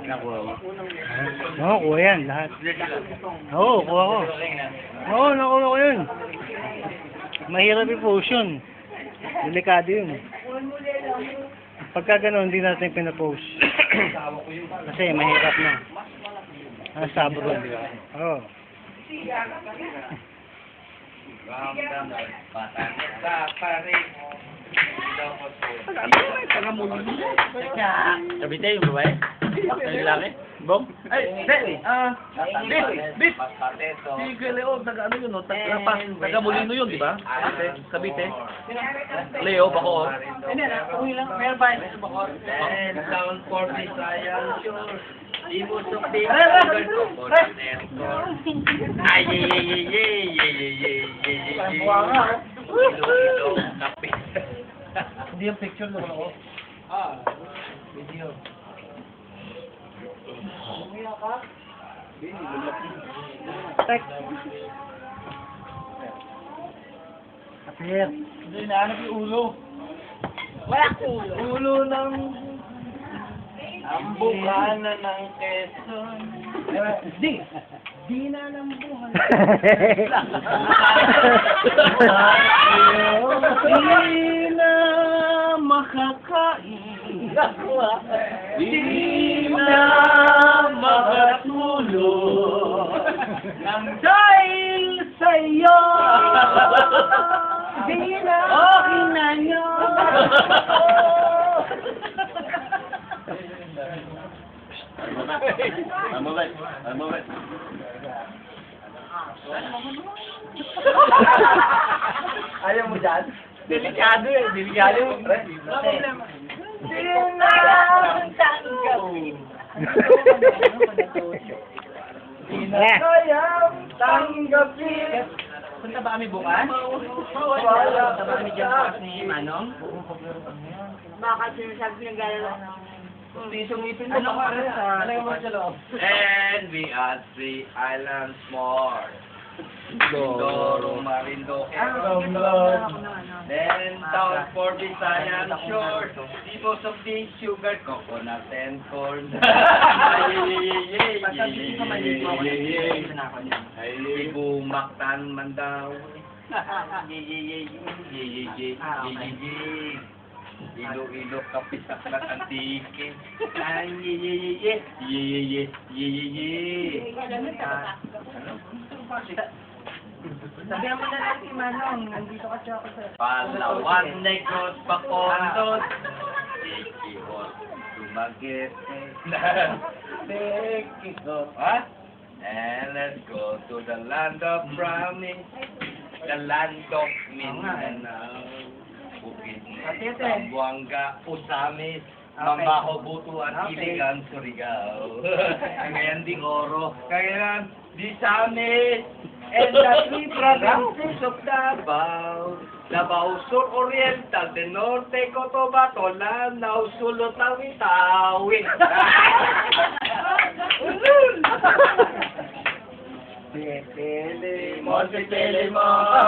Nakuha mo. Oo, kuha yan, lahat. Oo, kuha ko. Oo, nakuha ko yun. Mahirap yung potion. Delikado yun. Pagka gano'n, hindi natin pinapost. Kasi mahirap na. Ang sabro. Oo. Sabi tayo yung babae? Ang lalaki? Bong? Ay, Bit! Si Kuya Leo, taga ano yun, no? Taga Molino yun, di ba? Cavite. Leo, Bacoor. Meron ba yun? And sound for Visayan, sure. Imusok din. Ay, Hindi yung picture naman ako. video. Tek. Apir. Hindi, nahanap yung ulo. Wala ulo. Ulo ng ang bukana ng Quezon. Di na ng buhay. Di na makakain. Di na makatulog. Nang dahil sa'yo. Di na okay na yun. Ayaw mo dyan? Delikado eh. Delikado. Wala problema. Kayang tanggapin. Punta ba kami bukas? Wala. Punta ba kami dyan bukas ni Manong? Baka sinasabi pinag-alala. Isong-ipin mo pa rin sa... And we add 3 islands more. Mindoro, Marinduque. Then town for Visayan shore. Tipos of the sugar, coconut and corn. Ay, bumaktan man daw. Ilo-ilo kapisak ng antike. Ay, Sabihan mo na lang si Manong, nandito kasi ako sa... Palawan, Negros, Bacolod, Sikihot, Dumaguete, Sikihot, ha? And let's go to the land of promise, the land of Mindanao, Bukid Negro, Zamboanga, Usamis, Mambaho, Butuan, Iligan, Surigao, Cagayan de Oro, Cagayan, Disamis, and the 3 provinces of Davao, Davao Sur Oriental, the Norte, Cotabato, Lanao, Sulu, Tawi-Tawi. Pipilimon, pipilimon.